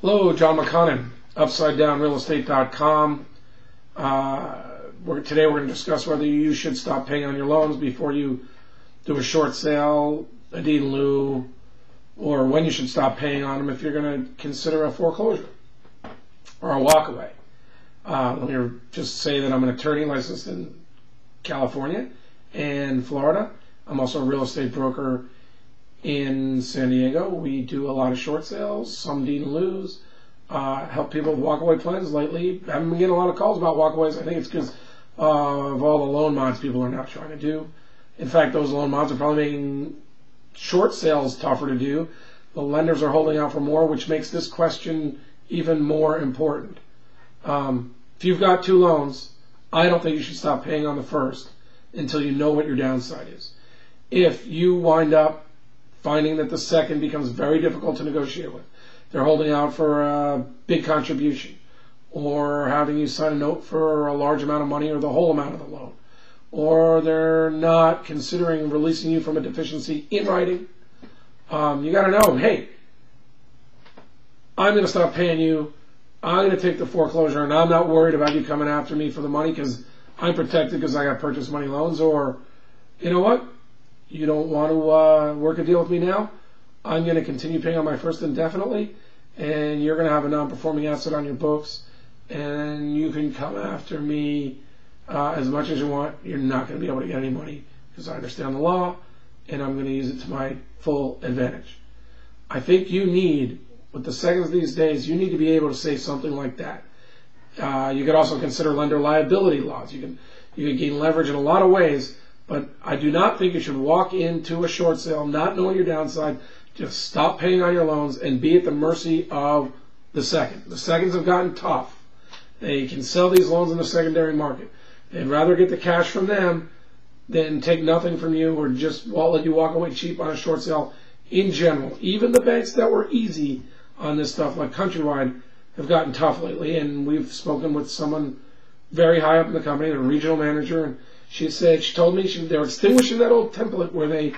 Hello, John McConnon, UpsideDownRealEstate.com. Today we're going to discuss whether you should stop paying on your loans before you do a short sale, a deed in lieu, or when you should stop paying on them if you're going to consider a foreclosure or a walkaway. Let me just say that I'm an attorney licensed in California and Florida. I'm also a real estate broker in San Diego. We do a lot of short sales, some deed and lieus, help people with walkaway plans. Lately, I haven't been getting a lot of calls about walkaways. I think it's because of all the loan mods people are now trying to do. In fact, those loan mods are probably making short sales tougher to do. The lenders are holding out for more, which makes this question even more important. If you've got two loans, I don't think you should stop paying on the first until you know what your downside is. If you wind up finding that the second becomes very difficult to negotiate with, they're holding out for a big contribution, or having you sign a note for a large amount of money or the whole amount of the loan, or they're not considering releasing you from a deficiency in writing, you got to know, hey, I'm going to stop paying you. I'm going to take the foreclosure, and I'm not worried about you coming after me for the money because I'm protected because I got purchase money loans. Or, you know what? You don't want to work a deal with me now? I'm going to continue paying on my first indefinitely, and you're going to have a non-performing asset on your books, and you can come after me as much as you want. You're not going to be able to get any money because I understand the law, and I'm going to use it to my full advantage. I think you need, with the seconds these days, you need to be able to say something like that. You could also consider lender liability laws. You can gain leverage in a lot of ways, but I do not think you should walk into a short sale not knowing your downside. Just stop paying on your loans and be at the mercy of the second. The seconds have gotten tough. They can sell these loans in the secondary market. They'd rather get the cash from them than take nothing from you or just let you walk away cheap on a short sale in general. Even the banks that were easy on this stuff, like Countrywide, have gotten tough lately. And we've spoken with someone very high up in the company, the regional manager, and she told me they were extinguishing that old template where they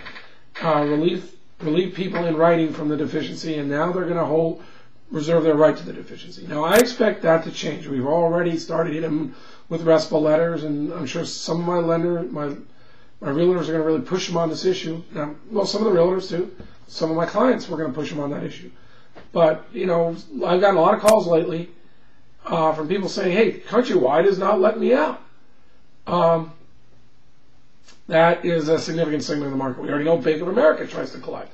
relieve people in writing from the deficiency, and now they're going to reserve their right to the deficiency. Now, I expect that to change. We've already started hitting them with RESPA letters, and I'm sure some of my realtors are going to really push them on this issue. Now, well, some of the realtors too. Some of my clients were going to push them on that issue. But, you know, I've gotten a lot of calls lately from people saying, hey, Countrywide is not letting me out. That is a significant segment of the market. We already know Bank of America tries to collect.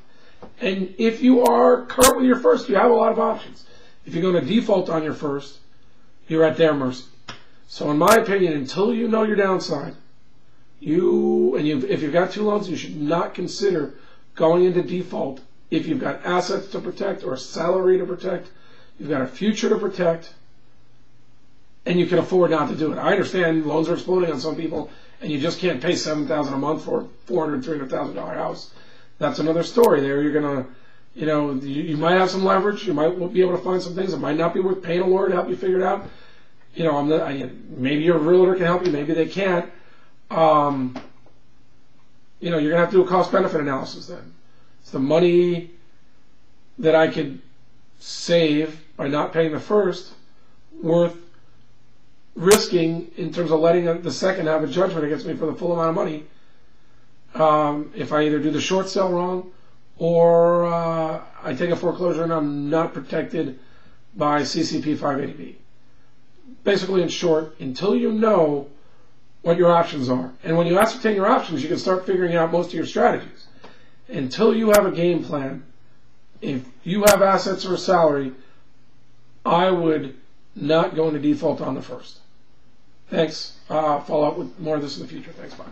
And if you are current with your first, you have a lot of options. If you're going to default on your first, you're at their mercy. So in my opinion, until you know your downside, if you've got two loans, you should not consider going into default if you've got assets to protect or a salary to protect, you've got a future to protect, and you can afford not to do it. I understand loans are exploding on some people, and you just can't pay $7,000 a month for a $400,000, $300,000 house. That's another story. There, you're gonna, you might have some leverage. You might be able to find some things. It might not be worth paying a lawyer to help you figure it out. Maybe your realtor can help you. Maybe they can't. You're gonna have to do a cost-benefit analysis then. It's the money that I could save by not paying the first worth risking in terms of letting the second have a judgment against me for the full amount of money if I either do the short sale wrong or I take a foreclosure and I'm not protected by CCP 580B. Basically, in short, until you know what your options are, and when you ascertain your options, you can start figuring out most of your strategies. Until you have a game plan, if you have assets or a salary, I would not go into default on the first. Thanks. Follow up with more of this in the future. Thanks. Bye.